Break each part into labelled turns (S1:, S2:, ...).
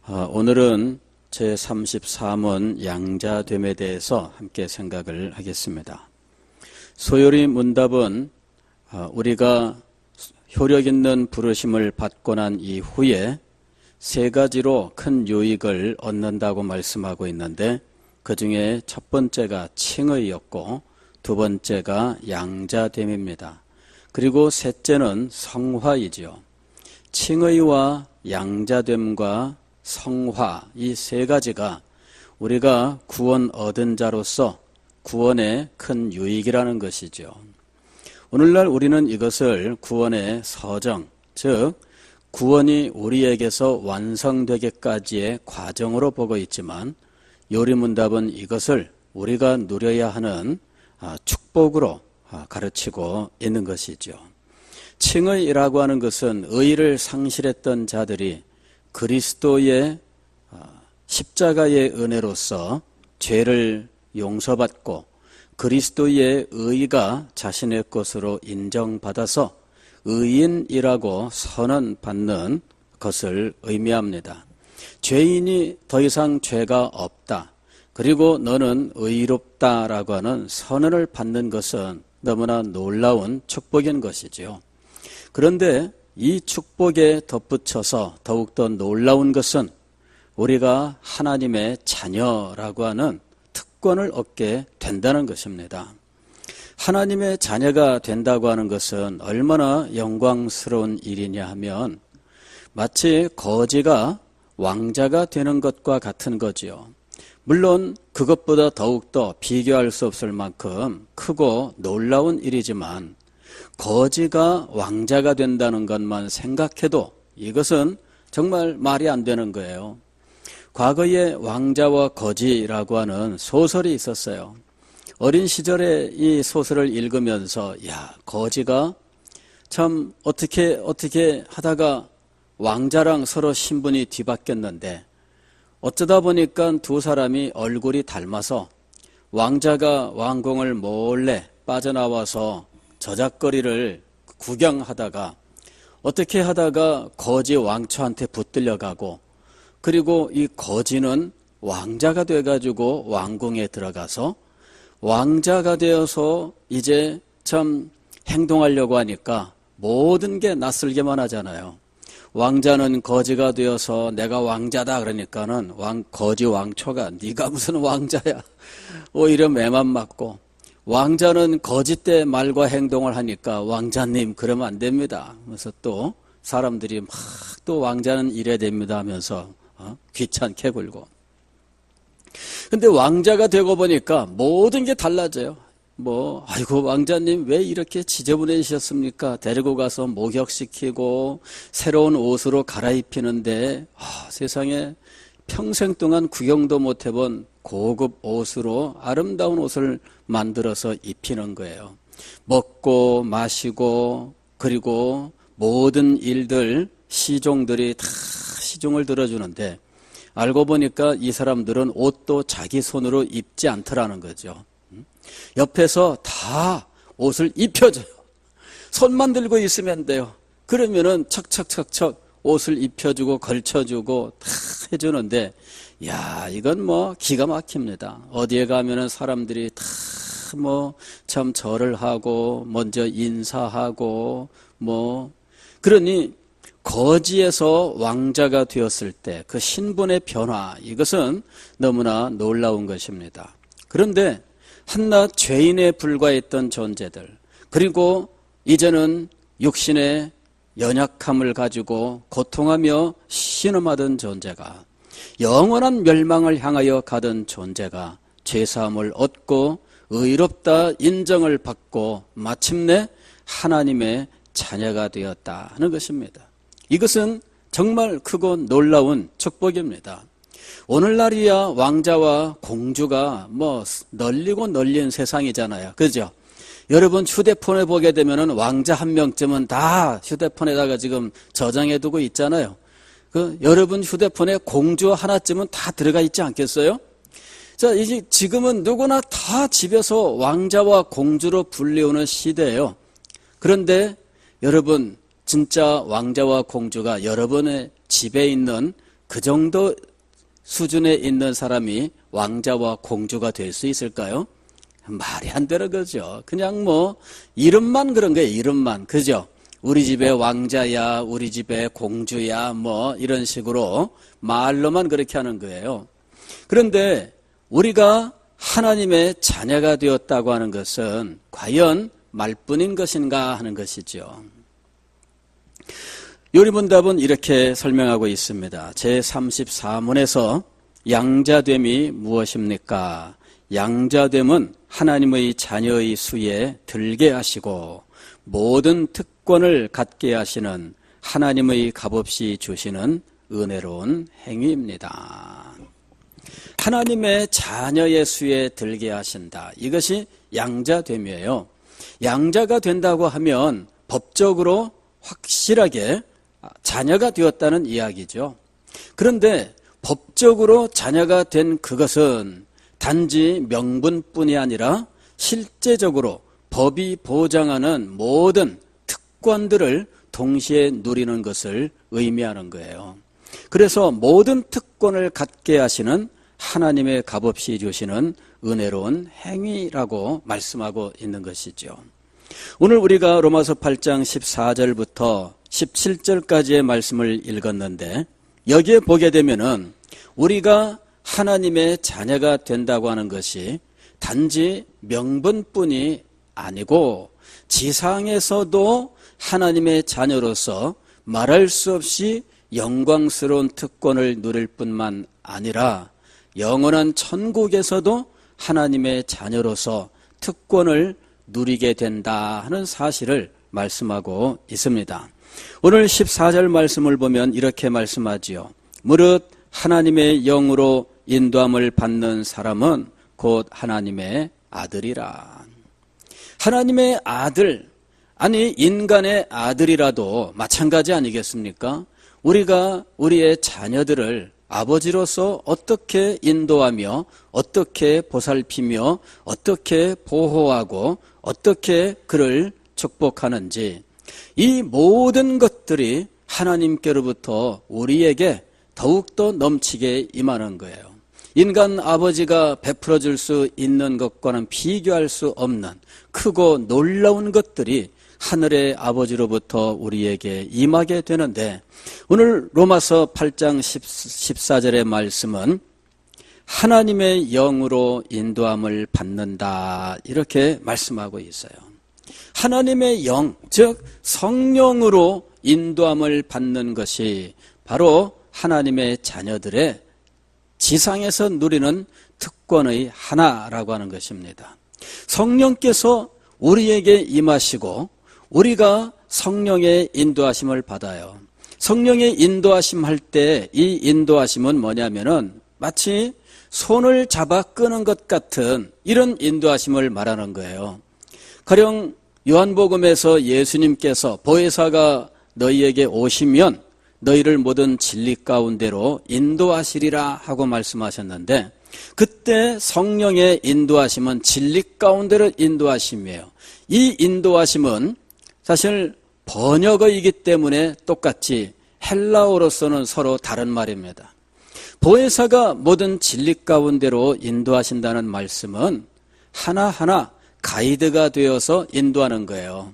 S1: 오늘은 제33원 양자됨에 대해서 함께 생각을 하겠습니다. 소요리 문답은 우리가 효력 있는 부르심을 받고 난 이후에 세 가지로 큰 유익을 얻는다고 말씀하고 있는데, 그 중에 첫 번째가 칭의였고 두 번째가 양자됨입니다. 그리고 셋째는 성화이지요. 칭의와 양자됨과 성화, 이 세 가지가 우리가 구원 얻은 자로서 구원의 큰 유익이라는 것이죠. 오늘날 우리는 이것을 구원의 서정, 즉 구원이 우리에게서 완성되기까지의 과정으로 보고 있지만, 요리문답은 이것을 우리가 누려야 하는 축복으로 가르치고 있는 것이죠. 칭의라고 하는 것은 의를 상실했던 자들이 그리스도의 십자가의 은혜로서 죄를 용서받고 그리스도의 의가 자신의 것으로 인정받아서 의인이라고 선언받는 것을 의미합니다. 죄인이 더 이상 죄가 없다, 그리고 너는 의롭다라고 하는 선언을 받는 것은 너무나 놀라운 축복인 것이지요. 그런데 이 축복에 덧붙여서 더욱더 놀라운 것은 우리가 하나님의 자녀라고 하는 특권을 얻게 된다는 것입니다. 하나님의 자녀가 된다고 하는 것은 얼마나 영광스러운 일이냐 하면 마치 거지가 왕자가 되는 것과 같은 거지요. 물론 그것보다 더욱더 비교할 수 없을 만큼 크고 놀라운 일이지만, 거지가 왕자가 된다는 것만 생각해도 이것은 정말 말이 안 되는 거예요. 과거에 왕자와 거지라고 하는 소설이 있었어요. 어린 시절에 이 소설을 읽으면서 거지가 참 어떻게 하다가 왕자랑 서로 신분이 뒤바뀌었는데, 어쩌다 보니까 두 사람이 얼굴이 닮아서 왕자가 왕궁을 몰래 빠져나와서 저작거리를 구경하다가 어떻게 하다가 거지 왕초한테 붙들려가고, 그리고 이 거지는 왕자가 돼가지고 왕궁에 들어가서 왕자가 되어서 이제 참 행동하려고 하니까 모든 게 낯설게만 하잖아요. 왕자는 거지가 되어서 내가 왕자다 그러니까는 거지 왕초가 네가 무슨 왕자야, 오히려 매만 맞고, 왕자는 거짓된 말과 행동을 하니까 왕자님 그러면 안 됩니다. 그래서 또 사람들이 막 또 왕자는 이래야 됩니다 하면서 귀찮게 굴고. 근데 왕자가 되고 보니까 모든 게 달라져요. 아이고 왕자님 왜 이렇게 지저분해지셨습니까? 데리고 가서 목욕시키고 새로운 옷으로 갈아입히는데 세상에 평생 동안 구경도 못 해본 고급 옷으로 아름다운 옷을 만들어서 입히는 거예요. 먹고 마시고, 그리고 모든 일들 시종들이 다 시중을 들어주는데, 알고 보니까 이 사람들은 옷도 자기 손으로 입지 않더라는 거죠. 옆에서 다 옷을 입혀줘요. 손만 들고 있으면 돼요. 그러면은 척척척척 옷을 입혀주고 걸쳐주고 다 해주는데, 이건 기가 막힙니다. 어디에 가면은 사람들이 다 참 절을 하고 먼저 인사하고 그러니 거지에서 왕자가 되었을 때 그 신분의 변화, 이것은 너무나 놀라운 것입니다. 그런데 한낱 죄인에 불과했던 존재들, 그리고 이제는 육신의 연약함을 가지고 고통하며 신음하던 존재가, 영원한 멸망을 향하여 가던 존재가 죄사함을 얻고 의롭다 인정을 받고 마침내 하나님의 자녀가 되었다는 것입니다. 이것은 정말 크고 놀라운 축복입니다. 오늘날이야 왕자와 공주가 널리고 널린 세상이잖아요. 그죠? 여러분 휴대폰에 보게 되면은 왕자 한 명쯤은 다 휴대폰에다가 지금 저장해 두고 있잖아요. 여러분 휴대폰에 공주 하나쯤은 다 들어가 있지 않겠어요? 자, 이제 지금은 누구나 다 집에서 왕자와 공주로 불리우는 시대예요. 그런데 여러분, 진짜 왕자와 공주가 여러분의 집에 있는 그 정도 수준에 있는 사람이 왕자와 공주가 될 수 있을까요? 말이 안 되는 거죠. 그냥 뭐 이름만 그런 거예요. 이름만. 그죠? 우리 집에 왕자야, 우리 집에 공주야, 뭐 이런 식으로 말로만 그렇게 하는 거예요. 그런데 우리가 하나님의 자녀가 되었다고 하는 것은 과연 말뿐인 것인가 하는 것이죠. 요리문답은 이렇게 설명하고 있습니다. 제34문에서 양자됨이 무엇입니까? 양자됨은 하나님의 자녀의 수에 들게 하시고 모든 특권을 갖게 하시는 하나님의 값없이 주시는 은혜로운 행위입니다. 하나님의 자녀의 수에 들게 하신다. 이것이 양자됨이에요. 양자가 된다고 하면 법적으로 확실하게 자녀가 되었다는 이야기죠. 그런데 법적으로 자녀가 된 그것은 단지 명분뿐이 아니라 실제적으로 법이 보장하는 모든 특권들을 동시에 누리는 것을 의미하는 거예요. 그래서 모든 특권을 갖게 하시는 하나님의 값없이 주시는 은혜로운 행위라고 말씀하고 있는 것이죠. 오늘 우리가 로마서 8장 14절부터 17절까지의 말씀을 읽었는데 여기에 보게 되면은 우리가 하나님의 자녀가 된다고 하는 것이 단지 명분뿐이 아니고 지상에서도 하나님의 자녀로서 말할 수 없이 영광스러운 특권을 누릴 뿐만 아니라 영원한 천국에서도 하나님의 자녀로서 특권을 누리게 된다 하는 사실을 말씀하고 있습니다. 오늘 14절 말씀을 보면 이렇게 말씀하지요. 무릇 하나님의 영으로 인도함을 받는 사람은 곧 하나님의 아들이라. 하나님의 아들, 아니 인간의 아들이라도 마찬가지 아니겠습니까? 우리가 우리의 자녀들을 아버지로서 어떻게 인도하며 어떻게 보살피며 어떻게 보호하고 어떻게 그를 축복하는지 이 모든 것들이 하나님께로부터 우리에게 더욱더 넘치게 임하는 거예요. 인간 아버지가 베풀어 줄 수 있는 것과는 비교할 수 없는 크고 놀라운 것들이 하늘의 아버지로부터 우리에게 임하게 되는데 오늘 로마서 8장 14절의 말씀은 하나님의 영으로 인도함을 받는다 이렇게 말씀하고 있어요. 하나님의 영, 즉 성령으로 인도함을 받는 것이 바로 하나님의 자녀들의 지상에서 누리는 특권의 하나라고 하는 것입니다. 성령께서 우리에게 임하시고 우리가 성령의 인도하심을 받아요. 성령의 인도하심 할 때 이 인도하심은 뭐냐면은 마치 손을 잡아 끄는 것 같은 이런 인도하심을 말하는 거예요. 가령 요한복음에서 예수님께서 보혜사가 너희에게 오시면 너희를 모든 진리 가운데로 인도하시리라 하고 말씀하셨는데 그때 성령의 인도하심은 진리 가운데로 인도하심이에요. 이 인도하심은 사실 번역어이기 때문에 똑같이 헬라어로서는 서로 다른 말입니다. 보혜사가 모든 진리 가운데로 인도하신다는 말씀은 하나하나 가이드가 되어서 인도하는 거예요.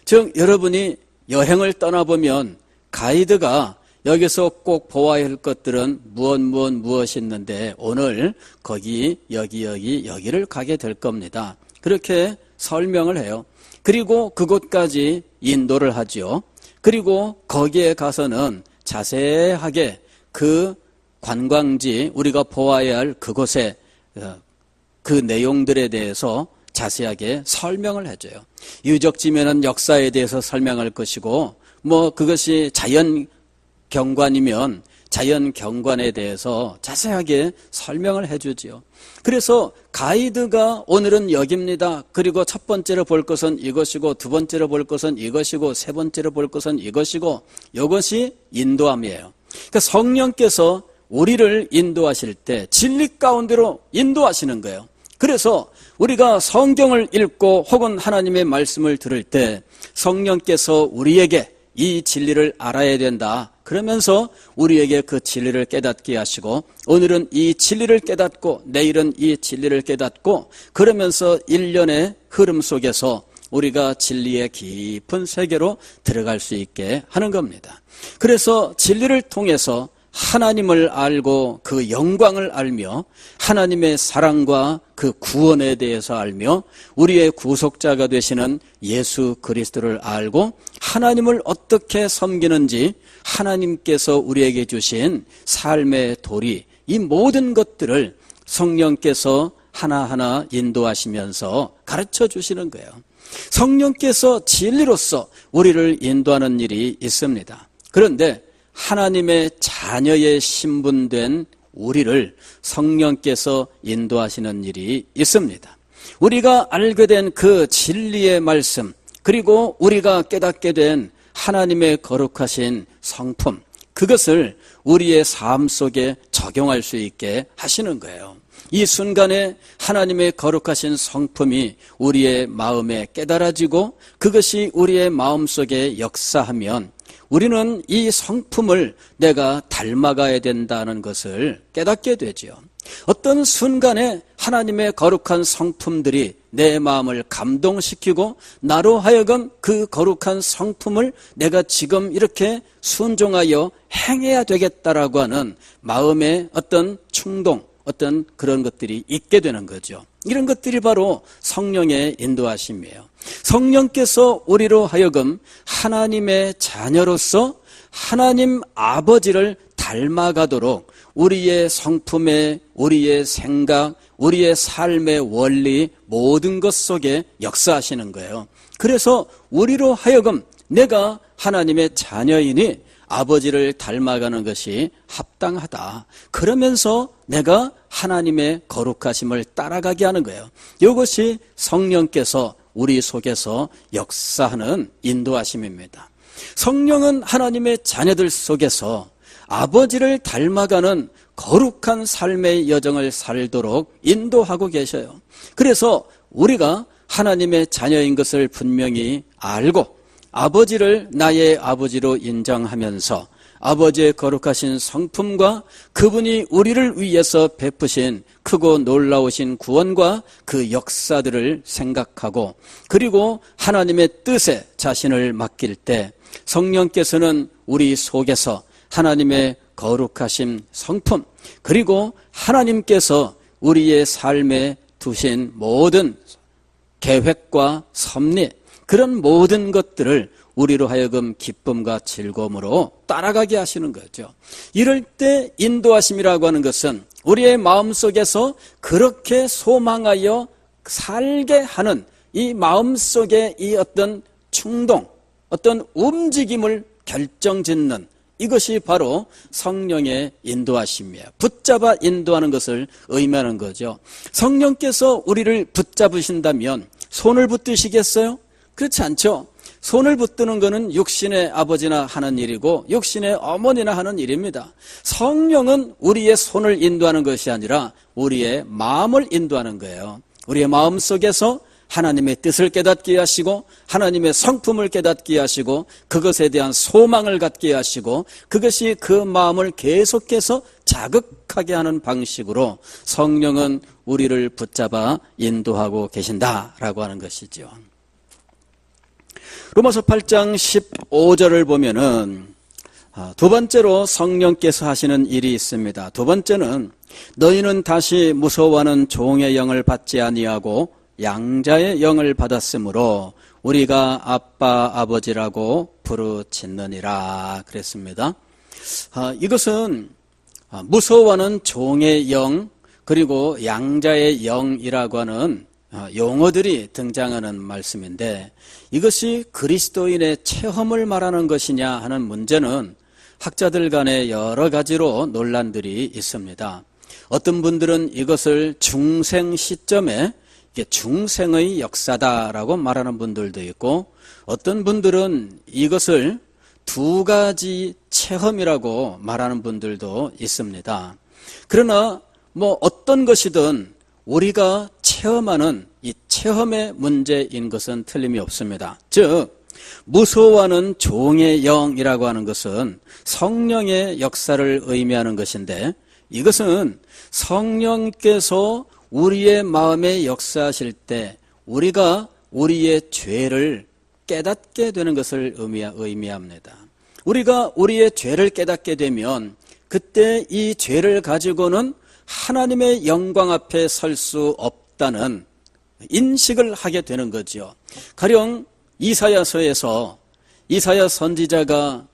S1: 즉 여러분이 여행을 떠나보면 가이드가 여기서 꼭 보아야 할 것들은 무엇이 있는데 오늘 거기 여기를 가게 될 겁니다. 그렇게 설명을 해요. 그리고 그곳까지 인도를 하죠. 그리고 거기에 가서는 자세하게 그 관광지 우리가 보아야 할 그곳에 그 내용들에 대해서 자세하게 설명을 해줘요. 유적지면은 역사에 대해서 설명할 것이고 뭐 그것이 자연 경관이면 자연 경관에 대해서 자세하게 설명을 해주지요. 그래서 가이드가 오늘은 여기입니다. 그리고 첫 번째로 볼 것은 이것이고 두 번째로 볼 것은 이것이고 세 번째로 볼 것은 이것이고 이것이 인도함이에요. 그러니까 성령께서 우리를 인도하실 때 진리 가운데로 인도하시는 거예요. 그래서 우리가 성경을 읽고 혹은 하나님의 말씀을 들을 때 성령께서 우리에게 이 진리를 알아야 된다. 그러면서 우리에게 그 진리를 깨닫게 하시고 오늘은 이 진리를 깨닫고 내일은 이 진리를 깨닫고 그러면서 일련의 흐름 속에서 우리가 진리의 깊은 세계로 들어갈 수 있게 하는 겁니다. 그래서 진리를 통해서 하나님을 알고 그 영광을 알며 하나님의 사랑과 그 구원에 대해서 알며 우리의 구속자가 되시는 예수 그리스도를 알고 하나님을 어떻게 섬기는지 하나님께서 우리에게 주신 삶의 도리 이 모든 것들을 성령께서 하나하나 인도하시면서 가르쳐 주시는 거예요. 성령께서 진리로서 우리를 인도하는 일이 있습니다. 그런데 하나님의 자녀의 신분된 우리를 성령께서 인도하시는 일이 있습니다. 우리가 알게 된 그 진리의 말씀 그리고 우리가 깨닫게 된 하나님의 거룩하신 성품 그것을 우리의 삶 속에 적용할 수 있게 하시는 거예요. 이 순간에 하나님의 거룩하신 성품이 우리의 마음에 깨달아지고 그것이 우리의 마음속에 역사하면 우리는 이 성품을 내가 닮아가야 된다는 것을 깨닫게 되죠. 어떤 순간에 하나님의 거룩한 성품들이 내 마음을 감동시키고 나로 하여금 그 거룩한 성품을 내가 지금 이렇게 순종하여 행해야 되겠다라고 하는 마음의 어떤 충동, 어떤 그런 것들이 있게 되는 거죠. 이런 것들이 바로 성령의 인도하심이에요. 성령께서 우리로 하여금 하나님의 자녀로서 하나님 아버지를 닮아가도록 우리의 성품에 우리의 생각, 우리의 삶의 원리 모든 것 속에 역사하시는 거예요. 그래서 우리로 하여금 내가 하나님의 자녀이니 아버지를 닮아가는 것이 합당하다. 그러면서 내가 하나님의 거룩하심을 따라가게 하는 거예요. 이것이 성령께서 우리 속에서 역사하는 인도하심입니다. 성령은 하나님의 자녀들 속에서 아버지를 닮아가는 거룩한 삶의 여정을 살도록 인도하고 계셔요. 그래서 우리가 하나님의 자녀인 것을 분명히 알고 아버지를 나의 아버지로 인정하면서 아버지의 거룩하신 성품과 그분이 우리를 위해서 베푸신 크고 놀라우신 구원과 그 역사들을 생각하고 그리고 하나님의 뜻에 자신을 맡길 때 성령께서는 우리 속에서 하나님의 거룩하신 성품 그리고 하나님께서 우리의 삶에 두신 모든 계획과 섭리 그런 모든 것들을 우리로 하여금 기쁨과 즐거움으로 따라가게 하시는 거죠. 이럴 때 인도하심이라고 하는 것은 우리의 마음속에서 그렇게 소망하여 살게 하는 이 마음속의 이 어떤 충동, 어떤 움직임을 결정짓는 이것이 바로 성령의 인도하심이에요. 붙잡아 인도하는 것을 의미하는 거죠. 성령께서 우리를 붙잡으신다면 손을 붙드시겠어요? 그렇지 않죠. 손을 붙드는 것은 육신의 아버지나 하는 일이고 육신의 어머니나 하는 일입니다. 성령은 우리의 손을 인도하는 것이 아니라 우리의 마음을 인도하는 거예요. 우리의 마음 속에서 하나님의 뜻을 깨닫게 하시고 하나님의 성품을 깨닫게 하시고 그것에 대한 소망을 갖게 하시고 그것이 그 마음을 계속해서 자극하게 하는 방식으로 성령은 우리를 붙잡아 인도하고 계신다라고 하는 것이죠. 로마서 8장 15절을 보면은 두 번째로 성령께서 하시는 일이 있습니다. 두 번째는 너희는 다시 무서워하는 종의 영을 받지 아니하고 양자의 영을 받았으므로 우리가 아빠 아버지라고 부르짖느니라 그랬습니다. 이것은 무서워하는 종의 영 그리고 양자의 영이라고 하는 용어들이 등장하는 말씀인데 이것이 그리스도인의 체험을 말하는 것이냐 하는 문제는 학자들 간에 여러 가지로 논란들이 있습니다. 어떤 분들은 이것을 중생 시점에 중생의 역사다라고 말하는 분들도 있고 어떤 분들은 이것을 두 가지 체험이라고 말하는 분들도 있습니다. 그러나 어떤 것이든 우리가 체험하는 이 체험의 문제인 것은 틀림이 없습니다. 즉 무서워하는 종의 영이라고 하는 것은 성령의 역사를 의미하는 것인데, 이것은 성령께서 우리의 마음에 역사하실 때 우리가 우리의 죄를 깨닫게 되는 것을 의미합니다. 우리가 우리의 죄를 깨닫게 되면 그때 이 죄를 가지고는 하나님의 영광 앞에 설 수 없다는 인식을 하게 되는 거죠. 가령 이사야서에서 이사야 선지자가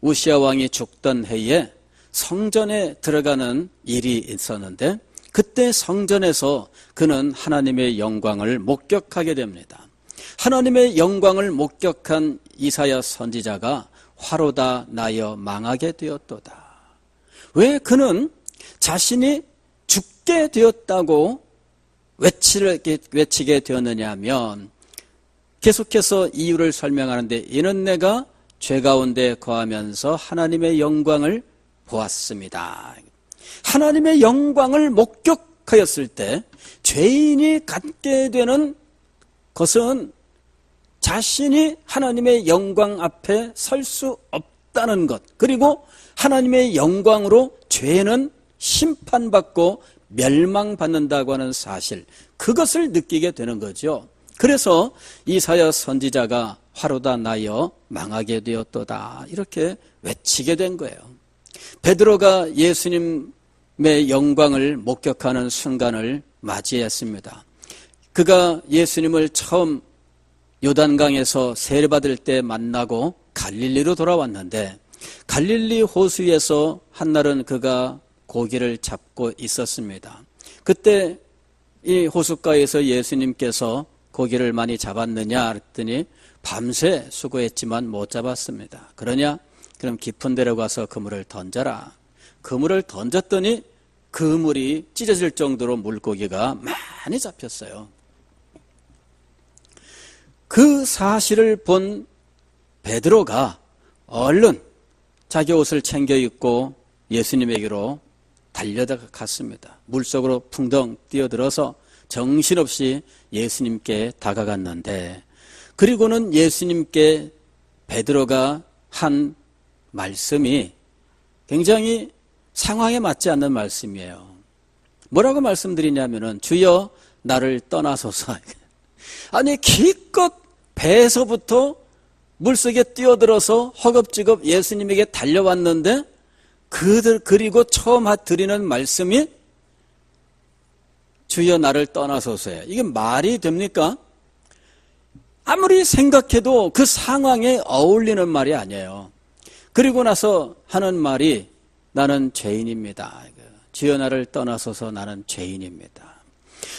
S1: 우시야 왕이 죽던 해에 성전에 들어가는 일이 있었는데, 그때 성전에서 그는 하나님의 영광을 목격하게 됩니다. 하나님의 영광을 목격한 이사야 선지자가 화로다 나여 망하게 되었도다. 왜 그는 자신이 죽게 되었다고 외치게 되었느냐 하면, 계속해서 이유를 설명하는데, 이는 내가 죄 가운데 거하면서 하나님의 영광을 보았습니다. 하나님의 영광을 목격하였을 때 죄인이 갖게 되는 것은 자신이 하나님의 영광 앞에 설 수 없다는 것, 그리고 하나님의 영광으로 죄는 심판받고 멸망받는다고 하는 사실, 그것을 느끼게 되는 거죠. 그래서 이사야 선지자가 화로다 나여 망하게 되었도다 이렇게 외치게 된 거예요. 베드로가 예수님의 영광을 목격하는 순간을 맞이했습니다. 그가 예수님을 처음 요단강에서 세례받을 때 만나고 갈릴리로 돌아왔는데, 갈릴리 호수에서 한날은 그가 고기를 잡고 있었습니다. 그때 이 호숫가에서 예수님께서 고기를 많이 잡았느냐 했더니 밤새 수고했지만 못 잡았습니다. 그러냐? 그럼 깊은 데로 가서 그물을 던져라. 그물을 던졌더니 그물이 찢어질 정도로 물고기가 많이 잡혔어요. 그 사실을 본 베드로가 얼른 자기 옷을 챙겨 입고 예수님에게로 달려갔습니다. 물속으로 풍덩 뛰어들어서 정신없이 예수님께 다가갔는데, 그리고는 예수님께 베드로가 한 말씀이 굉장히 상황에 맞지 않는 말씀이에요. 뭐라고 말씀드리냐면은, 주여 나를 떠나소서. 아니 기껏 배에서부터 물속에 뛰어들어서 허겁지겁 예수님에게 달려왔는데, 그리고 처음 드리는 말씀이 주여 나를 떠나소서예요. 이게 말이 됩니까? 아무리 생각해도 그 상황에 어울리는 말이 아니에요. 그리고 나서 하는 말이 나는 죄인입니다. 주여 나를 떠나소서 나는 죄인입니다.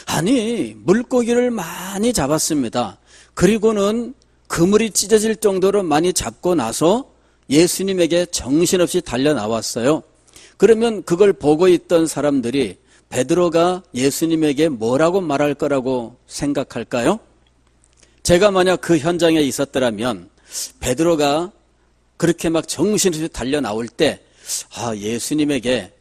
S1: 아니 물고기를 많이 잡았습니다. 그리고는 그물이 찢어질 정도로 많이 잡고 나서 예수님에게 정신없이 달려 나왔어요. 그러면 그걸 보고 있던 사람들이 베드로가 예수님에게 뭐라고 말할 거라고 생각할까요? 제가 만약 그 현장에 있었더라면 베드로가 그렇게 막 정신없이 달려 나올 때 예수님에게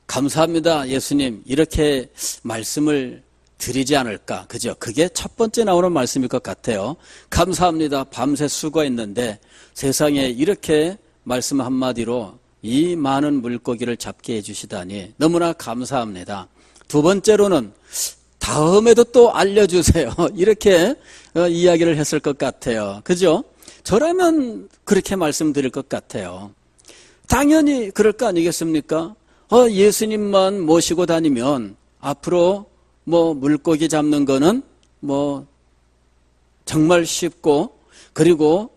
S1: 감사합니다 예수님 이렇게 말씀을 드리지 않을까, 그죠? 그게 첫 번째 나오는 말씀일 것 같아요. 감사합니다. 밤새 수고했는데 세상에 이렇게 말씀 한마디로 이 많은 물고기를 잡게 해주시다니 너무나 감사합니다. 두 번째로는 다음에도 또 알려주세요. 이렇게 이야기를 했을 것 같아요. 그죠? 저라면 그렇게 말씀드릴 것 같아요. 당연히 그럴 거 아니겠습니까? 예수님만 모시고 다니면 앞으로 물고기 잡는 거는 정말 쉽고 그리고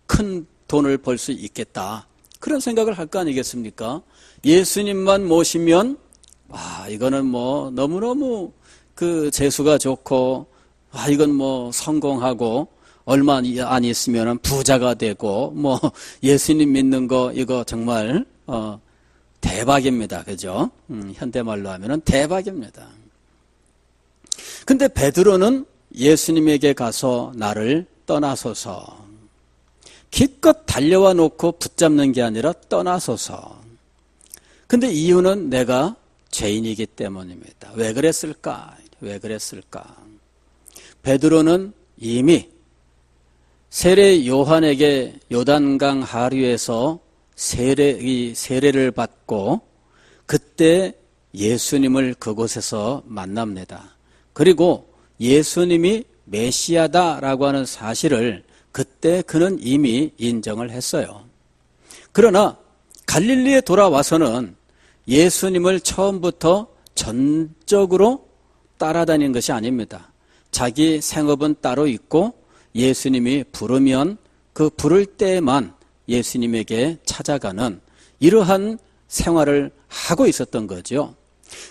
S1: 큰 돈을 벌 수 있겠다. 그런 생각을 할 거 아니겠습니까? 예수님만 모시면 이거는 너무너무 그 재수가 좋고 이건 성공하고 얼마 안 있으면 부자가 되고 예수님 믿는 거 이거 정말 대박입니다. 그죠? 현대말로 하면은 대박입니다. 근데 베드로는 예수님에게 가서 나를 떠나소서. 기껏 달려와 놓고 붙잡는 게 아니라 떠나소서. 근데 이유는 내가 죄인이기 때문입니다. 왜 그랬을까? 베드로는 이미 세례 요한에게 요단강 하류에서 세례를 받고 그때 예수님을 그곳에서 만납니다. 그리고 예수님이 메시아다라고 하는 사실을 그때 그는 이미 인정을 했어요. 그러나 갈릴리에 돌아와서는 예수님을 처음부터 전적으로 따라다니는 것이 아닙니다. 자기 생업은 따로 있고 예수님이 부르면 그 부를 때에만 예수님에게 찾아가는 이러한 생활을 하고 있었던 거죠.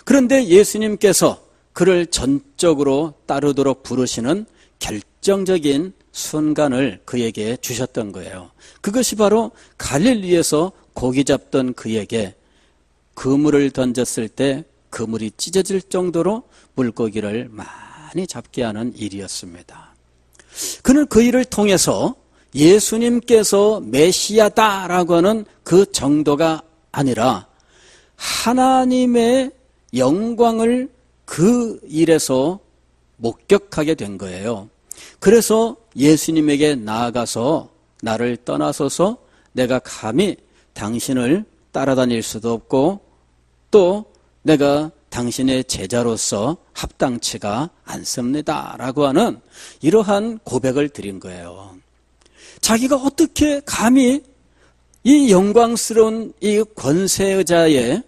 S1: 그런데 예수님께서 그를 전적으로 따르도록 부르시는 결정적인 순간을 그에게 주셨던 거예요. 그것이 바로 갈릴리에서 고기 잡던 그에게 그물을 던졌을 때 그물이 찢어질 정도로 물고기를 많이 잡게 하는 일이었습니다. 그는 그 일을 통해서 예수님께서 메시아다라고 하는 그 정도가 아니라 하나님의 영광을 그 일에서 목격하게 된 거예요. 그래서 예수님에게 나아가서 나를 떠나소서, 내가 감히 당신을 따라다닐 수도 없고 또 내가 당신의 제자로서 합당치가 않습니다 라고 하는 이러한 고백을 드린 거예요. 자기가 어떻게 감히 이 영광스러운 이 권세자의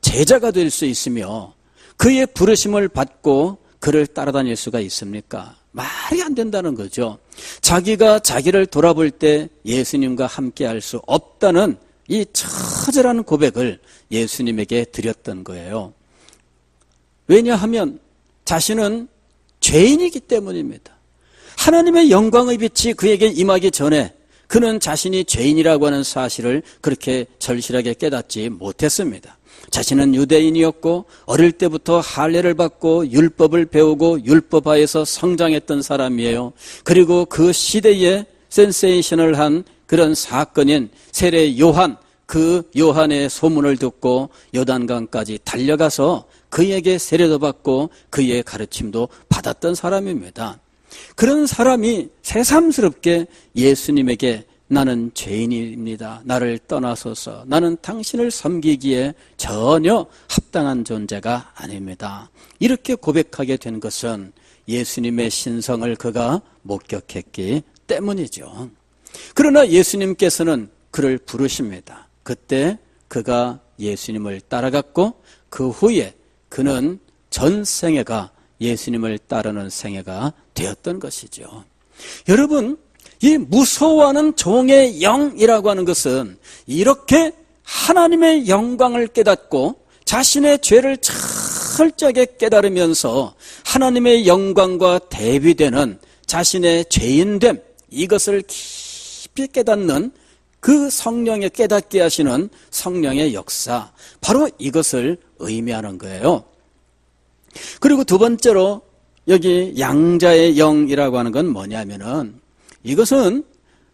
S1: 제자가 될 수 있으며 그의 부르심을 받고 그를 따라다닐 수가 있습니까? 말이 안 된다는 거죠. 자기가 자기를 돌아볼 때 예수님과 함께 할 수 없다는 이 처절한 고백을 예수님에게 드렸던 거예요. 왜냐하면 자신은 죄인이기 때문입니다. 하나님의 영광의 빛이 그에게 임하기 전에 그는 자신이 죄인이라고 하는 사실을 그렇게 절실하게 깨닫지 못했습니다. 자신은 유대인이었고 어릴 때부터 할례를 받고 율법을 배우고 율법하에서 성장했던 사람이에요. 그리고 그 시대에 센세이셔널한 그런 사건인 세례 요한, 그 요한의 소문을 듣고 요단강까지 달려가서 그에게 세례도 받고 그의 가르침도 받았던 사람입니다. 그런 사람이 새삼스럽게 예수님에게 나는 죄인입니다. 나를 떠나소서. 나는 당신을 섬기기에 전혀 합당한 존재가 아닙니다. 이렇게 고백하게 된 것은 예수님의 신성을 그가 목격했기 때문이죠. 그러나 예수님께서는 그를 부르십니다. 그때 그가 예수님을 따라갔고 그 후에 그는 전 생애가 예수님을 따르는 생애가 되었던 것이죠. 여러분, 이 무서워하는 종의 영이라고 하는 것은 이렇게 하나님의 영광을 깨닫고 자신의 죄를 철저하게 깨달으면서 하나님의 영광과 대비되는 자신의 죄인됨, 이것을 깊이 깨닫는 그 성령의 깨닫게 하시는 성령의 역사, 바로 이것을 의미하는 거예요. 그리고 두 번째로 여기 양자의 영이라고 하는 건 뭐냐면은 이것은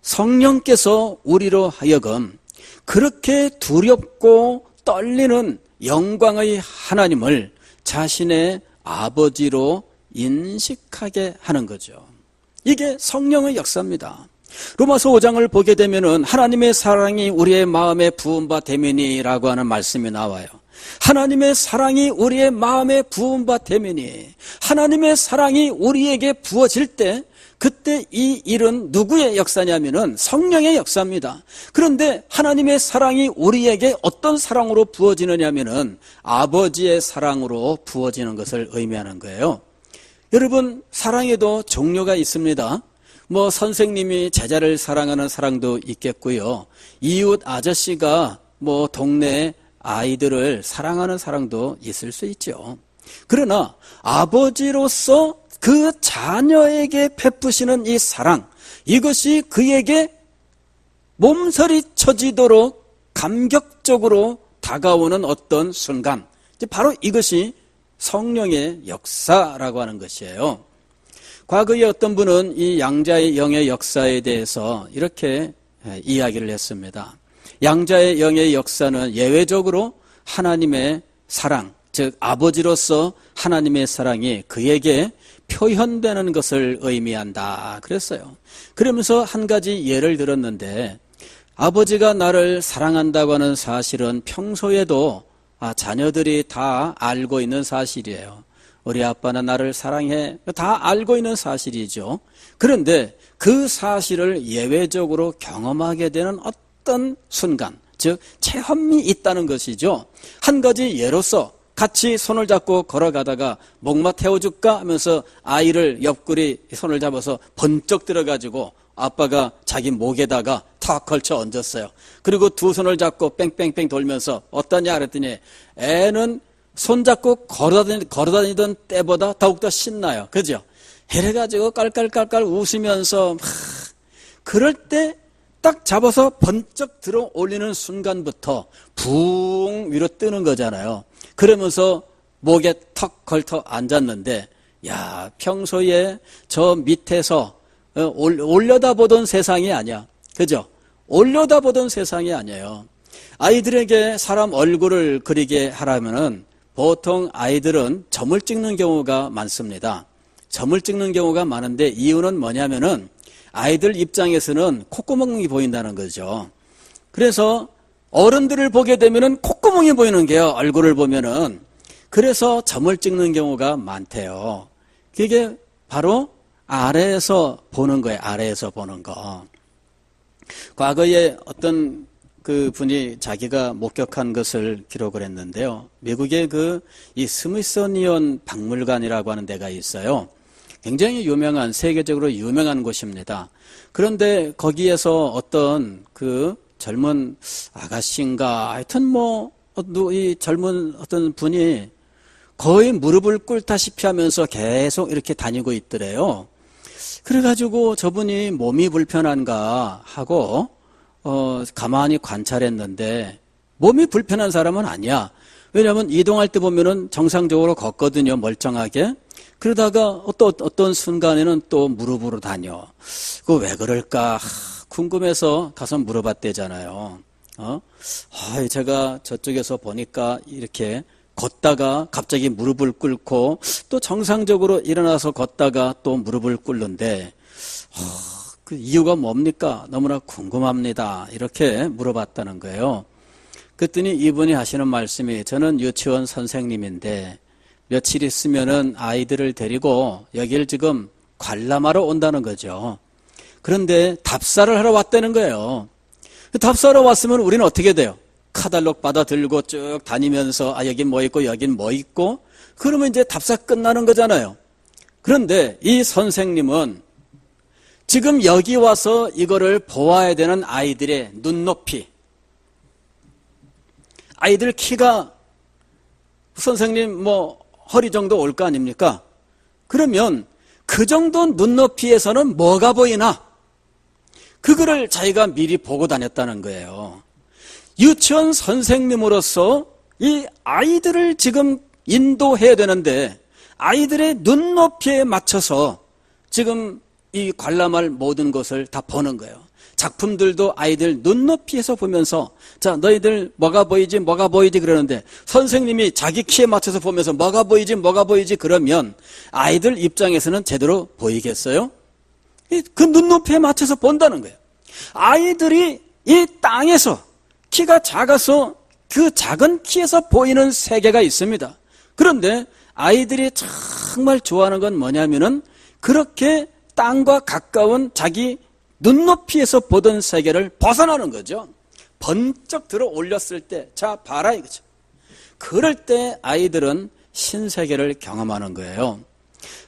S1: 성령께서 우리로 하여금 그렇게 두렵고 떨리는 영광의 하나님을 자신의 아버지로 인식하게 하는 거죠. 이게 성령의 역사입니다. 로마서 5장을 보게 되면은 하나님의 사랑이 우리의 마음에 부은 바 되매니라고 하는 말씀이 나와요. 하나님의 사랑이 우리의 마음에 부은 바 되매니, 하나님의 사랑이 우리에게 부어질 때 그때 이 일은 누구의 역사냐면은 성령의 역사입니다. 그런데 하나님의 사랑이 우리에게 어떤 사랑으로 부어지느냐면은 아버지의 사랑으로 부어지는 것을 의미하는 거예요. 여러분, 사랑에도 종류가 있습니다. 뭐 선생님이 제자를 사랑하는 사랑도 있겠고요. 이웃 아저씨가 뭐 동네 아이들을 사랑하는 사랑도 있을 수 있죠. 그러나 아버지로서 그 자녀에게 베푸시는 이 사랑, 이것이 그에게 몸서리 쳐지도록 감격적으로 다가오는 어떤 순간, 바로 이것이 성령의 역사라고 하는 것이에요. 과거에 어떤 분은 이 양자의 영의 역사에 대해서 이렇게 이야기를 했습니다. 양자의 영의 역사는 예외적으로 하나님의 사랑, 즉 아버지로서 하나님의 사랑이 그에게 표현되는 것을 의미한다 그랬어요. 그러면서 한 가지 예를 들었는데, 아버지가 나를 사랑한다고 하는 사실은 평소에도 자녀들이 다 알고 있는 사실이에요. 우리 아빠는 나를 사랑해, 다 알고 있는 사실이죠. 그런데 그 사실을 예외적으로 경험하게 되는 어떤 순간, 즉 체험이 있다는 것이죠. 한 가지 예로서 같이 손을 잡고 걸어가다가 목마 태워줄까 하면서 아이를 옆구리 손을 잡아서 번쩍 들어가지고 아빠가 자기 목에다가 탁 걸쳐 얹었어요. 그리고 두 손을 잡고 뺑뺑뺑 돌면서 어떠냐 그랬더니 애는 손잡고 걸어다니던 때보다 더욱더 신나요. 그죠? 이래가지고 깔깔깔깔 웃으면서 그럴 때 딱 잡아서 번쩍 들어 올리는 순간부터 붕 위로 뜨는 거잖아요. 그러면서 목에 턱 걸터 앉았는데, 야, 평소에 저 밑에서 올려다보던 세상이 아니야. 그죠? 올려다보던 세상이 아니에요. 아이들에게 사람 얼굴을 그리게 하라면은 보통 아이들은 점을 찍는 경우가 많습니다. 점을 찍는 경우가 많은데 이유는 뭐냐면은 아이들 입장에서는 콧구멍이 보인다는 거죠. 그래서 어른들을 보게 되면은 콧구멍이 보이는 게요, 얼굴을 보면은. 그래서 점을 찍는 경우가 많대요. 그게 바로 아래에서 보는 거예요. 아래에서 보는 거. 과거에 어떤 그 분이 자기가 목격한 것을 기록을 했는데요. 미국의 이 스미소니언 박물관이라고 하는 데가 있어요. 굉장히 유명한, 세계적으로 유명한 곳입니다. 그런데 거기에서 어떤 그 젊은 아가씨인가, 하여튼 이 젊은 어떤 분이 거의 무릎을 꿇다시피 하면서 계속 이렇게 다니고 있더래요. 그래가지고 저분이 몸이 불편한가 하고, 가만히 관찰했는데, 몸이 불편한 사람은 아니야. 왜냐하면 이동할 때 보면은 정상적으로 걷거든요, 멀쩡하게. 그러다가 어떤 순간에는 또 무릎으로 다녀. 그거 왜 그럴까 궁금해서 가서 물어봤대잖아요. 제가 저쪽에서 보니까 이렇게 걷다가 갑자기 무릎을 꿇고 또 정상적으로 일어나서 걷다가 또 무릎을 꿇는데 그 이유가 뭡니까? 너무나 궁금합니다. 이렇게 물어봤다는 거예요. 그랬더니 이분이 하시는 말씀이, 저는 유치원 선생님인데 며칠 있으면은 아이들을 데리고 여길 지금 관람하러 온다는 거죠. 그런데 답사를 하러 왔다는 거예요. 답사하러 왔으면 우리는 어떻게 돼요? 카탈로그 받아 들고 쭉 다니면서 여긴 뭐 있고 여긴 뭐 있고, 그러면 이제 답사 끝나는 거잖아요. 그런데 이 선생님은 지금 여기 와서 이거를 보아야 되는 아이들의 눈높이, 아이들 키가 선생님 허리 정도 올 거 아닙니까? 그러면 그 정도 눈높이에서는 뭐가 보이나? 그거를 자기가 미리 보고 다녔다는 거예요. 유치원 선생님으로서 이 아이들을 지금 인도해야 되는데 아이들의 눈높이에 맞춰서 지금 이 관람할 모든 것을 다 보는 거예요. 작품들도 아이들 눈높이에서 보면서, 자, 너희들 뭐가 보이지 그러는데 선생님이 자기 키에 맞춰서 보면서 뭐가 보이지 그러면 아이들 입장에서는 제대로 보이겠어요? 그 눈높이에 맞춰서 본다는 거예요. 아이들이 이 땅에서 키가 작아서 그 작은 키에서 보이는 세계가 있습니다. 그런데 아이들이 정말 좋아하는 건 뭐냐면은 그렇게 땅과 가까운 자기 눈높이에서 보던 세계를 벗어나는 거죠. 번쩍 들어 올렸을 때, 자, 봐라 이거죠. 그럴 때 아이들은 신세계를 경험하는 거예요.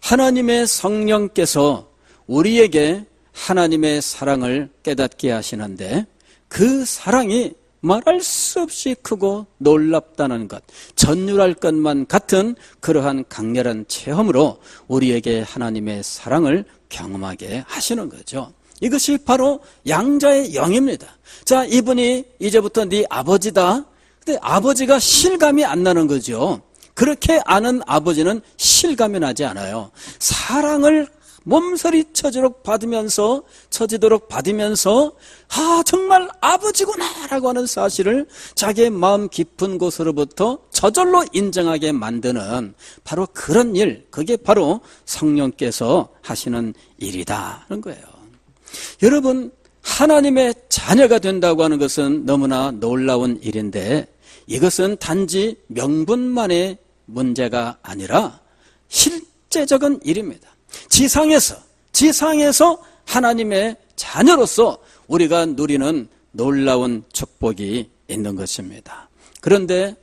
S1: 하나님의 성령께서 우리에게 하나님의 사랑을 깨닫게 하시는데 그 사랑이 말할 수 없이 크고 놀랍다는 것, 전율할 것만 같은 그러한 강렬한 체험으로 우리에게 하나님의 사랑을 경험하게 하시는 거죠. 이것이 바로 양자의 영입니다. 자, 이분이 이제부터 네 아버지다. 근데 아버지가 실감이 안 나는 거죠. 그렇게 아는 아버지는 실감이 나지 않아요. 사랑을 몸서리 쳐지도록 받으면서 정말 아버지구나라고 하는 사실을 자기의 마음 깊은 곳으로부터 저절로 인정하게 만드는 바로 그런 일, 그게 바로 성령께서 하시는 일이다 하는 거예요. 여러분, 하나님의 자녀가 된다고 하는 것은 너무나 놀라운 일인데 이것은 단지 명분만의 문제가 아니라 실제적인 일입니다. 지상에서 하나님의 자녀로서 우리가 누리는 놀라운 축복이 있는 것입니다. 그런데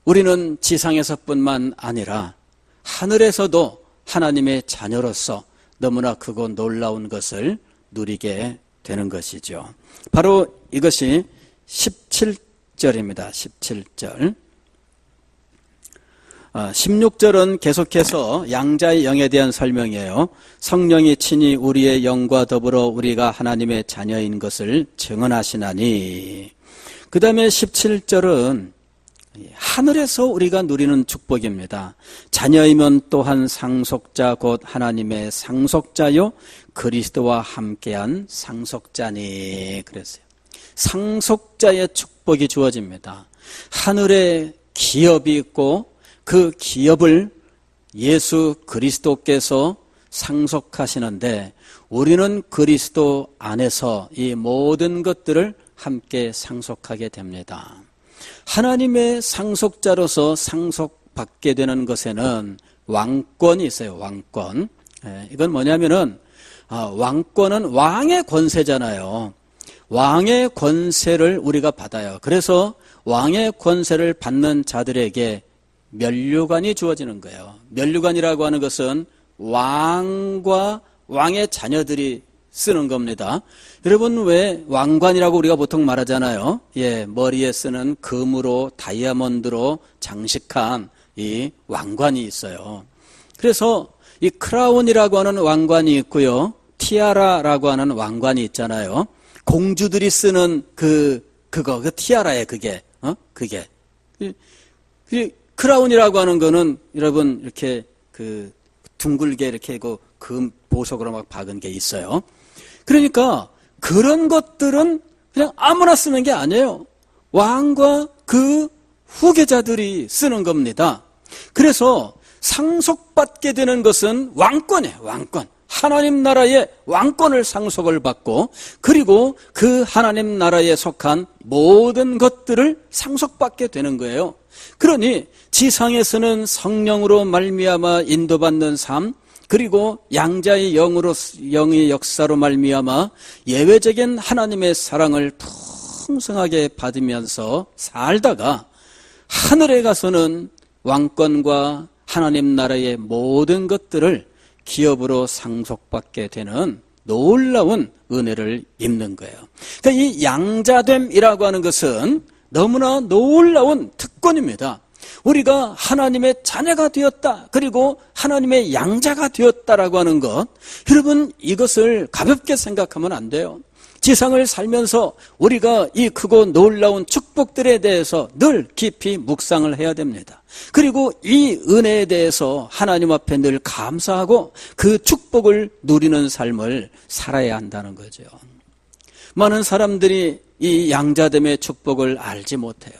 S1: 우리는 지상에서뿐만 아니라 하늘에서도 하나님의 자녀로서 너무나 크고 놀라운 것을 누리게 되는 것이죠. 바로 이것이 17절입니다. 17절. 16절은 계속해서 양자의 영에 대한 설명이에요. 성령이 친히 우리의 영과 더불어 우리가 하나님의 자녀인 것을 증언하시나니. 그 다음에 17절은 하늘에서 우리가 누리는 축복입니다. 자녀이면 또한 상속자 곧 하나님의 상속자요 그리스도와 함께한 상속자니. 그랬어요. 상속자의 축복이 주어집니다. 하늘에 기업이 있고 그 기업을 예수 그리스도께서 상속하시는데 우리는 그리스도 안에서 이 모든 것들을 함께 상속하게 됩니다. 하나님의 상속자로서 상속받게 되는 것에는 왕권이 있어요. 왕권. 이건 뭐냐면은 왕권은 왕의 권세잖아요. 왕의 권세를 우리가 받아요. 그래서 왕의 권세를 받는 자들에게 면류관이 주어지는 거예요. 면류관이라고 하는 것은 왕과 왕의 자녀들이 쓰는 겁니다. 여러분, 왜 왕관이라고 우리가 보통 말하잖아요. 머리에 쓰는 금으로 다이아몬드로 장식한 이 왕관이 있어요. 그래서 이 크라운이라고 하는 왕관이 있고요. 티아라라고 하는 왕관이 있잖아요. 공주들이 쓰는 그 티아라에 그게. 크라운이라고 하는 거는 여러분 이렇게 둥글게 이렇게 금 보석으로 막 박은 게 있어요. 그러니까 그런 것들은 그냥 아무나 쓰는 게 아니에요. 왕과 그 후계자들이 쓰는 겁니다. 그래서 상속받게 되는 것은 왕권이에요. 왕권. 하나님 나라의 왕권을 상속을 받고 그리고 그 하나님 나라에 속한 모든 것들을 상속받게 되는 거예요. 그러니 지상에서는 성령으로 말미암아 인도받는 삶, 그리고 양자의 영의 역사로 말미암아 예외적인 하나님의 사랑을 풍성하게 받으면서 살다가 하늘에 가서는 왕권과 하나님 나라의 모든 것들을 기업으로 상속받게 되는 놀라운 은혜를 입는 거예요. 그러니까 이 양자됨이라고 하는 것은 너무나 놀라운 특권입니다. 우리가 하나님의 자녀가 되었다, 그리고 하나님의 양자가 되었다라고 하는 것, 여러분 이것을 가볍게 생각하면 안 돼요. 지상을 살면서 우리가 이 크고 놀라운 축복들에 대해서 늘 깊이 묵상을 해야 됩니다. 그리고 이 은혜에 대해서 하나님 앞에 늘 감사하고 그 축복을 누리는 삶을 살아야 한다는 거죠. 많은 사람들이 이 양자됨의 축복을 알지 못해요.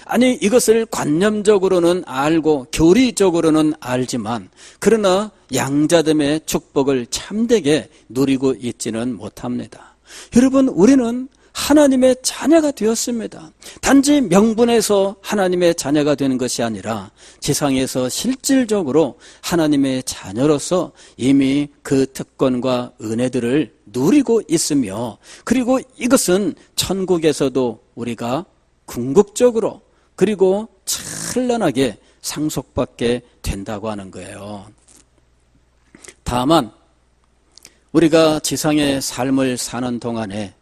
S1: 아니, 이것을 관념적으로는 알고 교리적으로는 알지만 그러나 양자됨의 축복을 참되게 누리고 있지는 못합니다. 여러분, 우리는 하나님의 자녀가 되었습니다. 단지 명분에서 하나님의 자녀가 되는 것이 아니라 지상에서 실질적으로 하나님의 자녀로서 이미 그 특권과 은혜들을 누리고 있으며, 그리고 이것은 천국에서도 우리가 궁극적으로 그리고 찬란하게 상속받게 된다고 하는 거예요. 다만 우리가 지상의 삶을 사는 동안에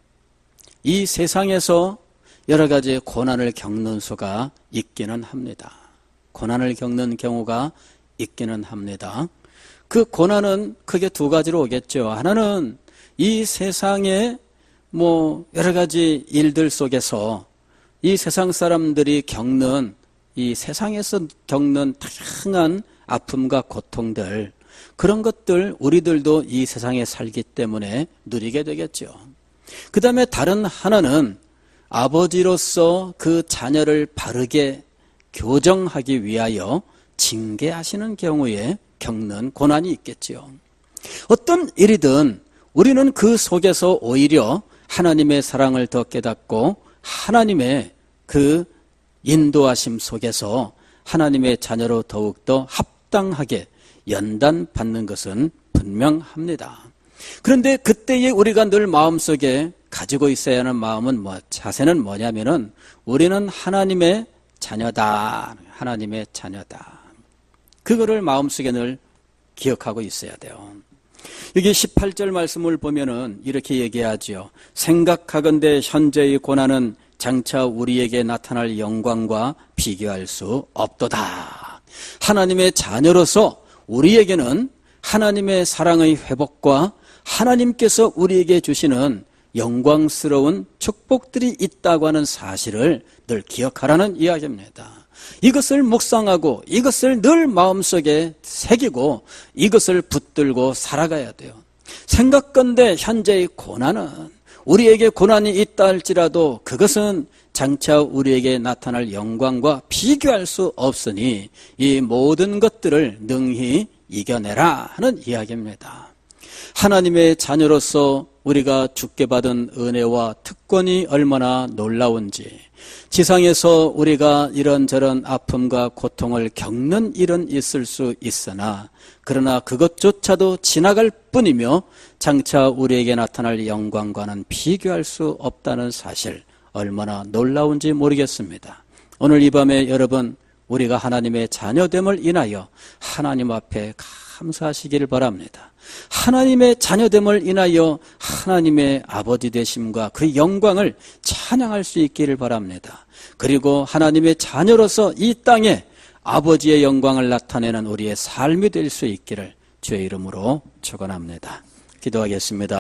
S1: 이 세상에서 여러 가지 고난을 겪는 수가 있기는 합니다. 고난을 겪는 경우가 있기는 합니다. 그 고난은 크게 두 가지로 오겠죠. 하나는 이 세상의 여러 가지 일들 속에서 이 세상 사람들이 겪는, 이 세상에서 겪는 다양한 아픔과 고통들, 그런 것들 우리들도 이 세상에 살기 때문에 누리게 되겠죠. 그 다음에 다른 하나는 아버지로서 그 자녀를 바르게 교정하기 위하여 징계하시는 경우에 겪는 고난이 있겠지요. 어떤 일이든 우리는 그 속에서 오히려 하나님의 사랑을 더 깨닫고 하나님의 그 인도하심 속에서 하나님의 자녀로 더욱더 합당하게 연단받는 것은 분명합니다. 그런데 그때에 우리가 늘 마음속에 가지고 있어야 하는 마음은 자세는 뭐냐면은 우리는 하나님의 자녀다. 하나님의 자녀다. 그거를 마음속에 늘 기억하고 있어야 돼요. 여기 18절 말씀을 보면은 이렇게 얘기하죠. 생각하건대 현재의 고난은 장차 우리에게 나타날 영광과 비교할 수 없도다. 하나님의 자녀로서 우리에게는 하나님의 사랑의 회복과 하나님께서 우리에게 주시는 영광스러운 축복들이 있다고 하는 사실을 늘 기억하라는 이야기입니다. 이것을 묵상하고 이것을 늘 마음속에 새기고 이것을 붙들고 살아가야 돼요. 생각건대 현재의 고난은 우리에게 고난이 있다 할지라도 그것은 장차 우리에게 나타날 영광과 비교할 수 없으니 이 모든 것들을 능히 이겨내라 하는 이야기입니다. 하나님의 자녀로서 우리가 주께 받은 은혜와 특권이 얼마나 놀라운지, 지상에서 우리가 이런저런 아픔과 고통을 겪는 일은 있을 수 있으나 그러나 그것조차도 지나갈 뿐이며 장차 우리에게 나타날 영광과는 비교할 수 없다는 사실, 얼마나 놀라운지 모르겠습니다. 오늘 이 밤에 여러분, 우리가 하나님의 자녀됨을 인하여 하나님 앞에 감사하시기를 바랍니다. 하나님의 자녀됨을 인하여 하나님의 아버지 되심과 그 영광을 찬양할 수 있기를 바랍니다. 그리고 하나님의 자녀로서 이 땅에 아버지의 영광을 나타내는 우리의 삶이 될 수 있기를 주의 이름으로 축원합니다. 기도하겠습니다.